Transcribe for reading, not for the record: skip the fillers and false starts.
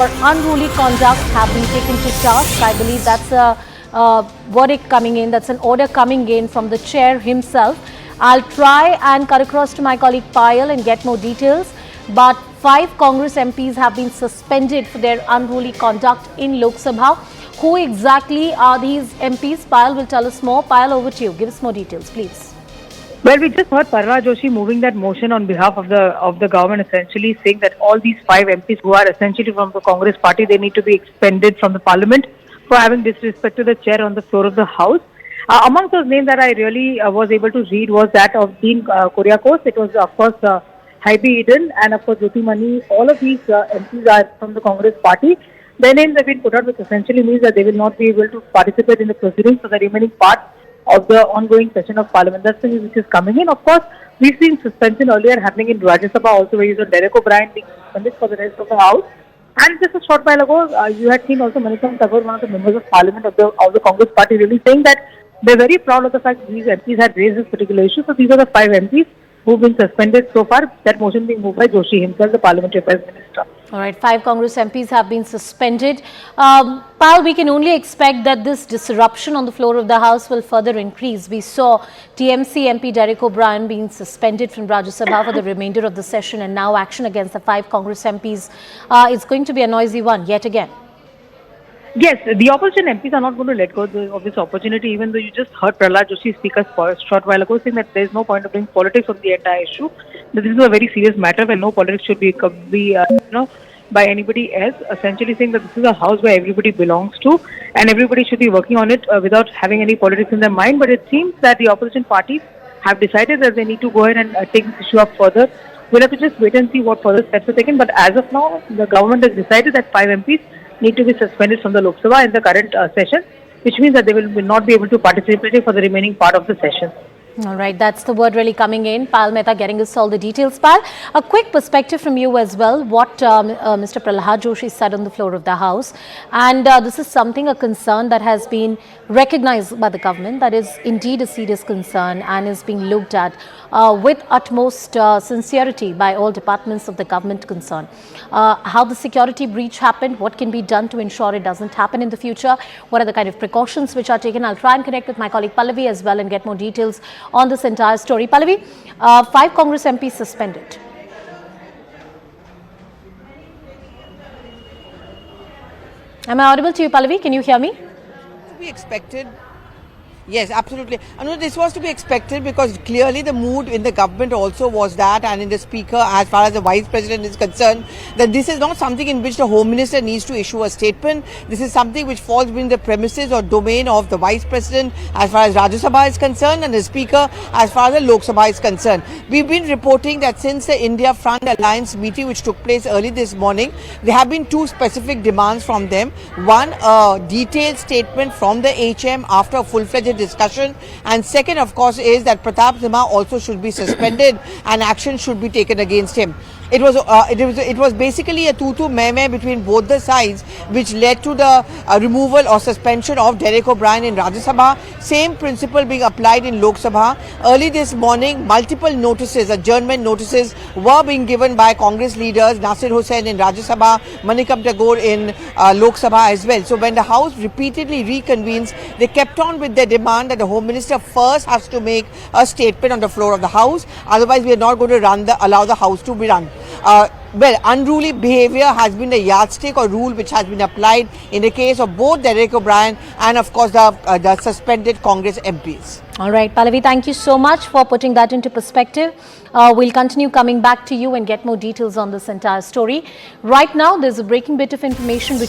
for unruly conduct have been taken to task. I believe that's a verdict coming in, that's an order coming in from the chair himself. I'll try and cut across to my colleague Payal and get more details. But 5 Congress MPs have been suspended for their unruly conduct in Lok Sabha. Who exactly are these MPs? Payal will tell us more. Payal, over to you. Give us more details, please. Well, we just heard Prahlad Joshi moving that motion on behalf of the government, essentially saying that all these 5 MPs who are essentially from the Congress party, they need to be expended from the parliament for having disrespected the chair on the floor of the house. Amongst those names that I really was able to read was that of Dean Kuriakose. It was, of course, Haibi Eden and, of course, Jyoti Mani. All of these MPs are from the Congress party. Their names have been put out, which essentially means that they will not be able to participate in the proceedings for the remaining part of the ongoing session of Parliament. That's the news which is coming in. Of course, we've seen suspension earlier happening in Rajya Sabha also, where you saw Derek O'Brien being suspended for the rest of the House. And just a short while ago, you had seen also Manikam Tagore, one of the members of Parliament of the Congress party, really saying that they're very proud of the fact that these MPs had raised this particular issue. So these are the 5 MPs who've been suspended so far. That motion being moved by Joshi himself, the Parliamentary Affairs Minister. All right, 5 Congress MPs have been suspended. Pal, we can only expect that this disruption on the floor of the House will further increase. We saw TMC MP Derek O'Brien being suspended from Rajya Sabha for the remainder of the session, and now action against the 5 Congress MPs is going to be a noisy one yet again. Yes, the opposition MPs are not going to let go of this opportunity, even though you just heard Prahlad Joshi speak a short while ago saying that there is no point of doing politics on the entire issue. That this is a very serious matter where no politics should be by anybody else, essentially saying that this is a house where everybody belongs to and everybody should be working on it without having any politics in their mind. But it seems that the opposition parties have decided that they need to go ahead and take this issue up further. We'll have to just wait and see what further steps are taken. But as of now, the government has decided that 5 MPs need to be suspended from the Lok Sabha in the current session, which means that they will not be able to participate for the remaining part of the session. All right, that's the word really coming in. Pal Mehta getting us all the details. Pal, a quick perspective from you as well, what Mr. Prahlad Joshi said on the floor of the House. And this is something, a concern that has been recognized by the government, that is indeed a serious concern and is being looked at with utmost sincerity by all departments of the government concerned. How the security breach happened, what can be done to ensure it doesn't happen in the future, what are the kind of precautions which are taken. I'll try and connect with my colleague Pallavi as well and get more details on this entire story. Pallavi, 5 Congress MPs suspended. Am I audible to you, Pallavi? Can you hear me? To be expected. Yes, absolutely. This was to be expected because clearly the mood in the government also was that, and in the speaker, as far as the vice president is concerned, that this is not something in which the home minister needs to issue a statement. This is something which falls within the premises or domain of the vice president as far as Rajya Sabha is concerned and the speaker as far as the Lok Sabha is concerned. We've been reporting that since the India Front Alliance meeting which took place early this morning, there have been 2 specific demands from them. One, a detailed statement from the HM after a full-fledged discussion, and second, of course, is that Pratap Simha also should be suspended and action should be taken against him. It was basically a meh between both the sides, which led to the removal or suspension of Derek O'Brien in Rajya Sabha. Same principle being applied in Lok Sabha. Early this morning, multiple notices, adjournment notices, were being given by Congress leaders Nasir Hussain in Rajya Sabha, Manikam Tagore in Lok Sabha as well. So when the House repeatedly reconvenes, they kept on with their demand that the Home Minister first has to make a statement on the floor of the House. Otherwise, we are not going to allow the House to be run. Well, unruly behavior has been the yardstick or rule which has been applied in the case of both Derek O'Brien and, of course, the suspended Congress MPs. All right, Pallavi, thank you so much for putting that into perspective. We'll continue coming back to you and get more details on this entire story. Right now, there's a breaking bit of information which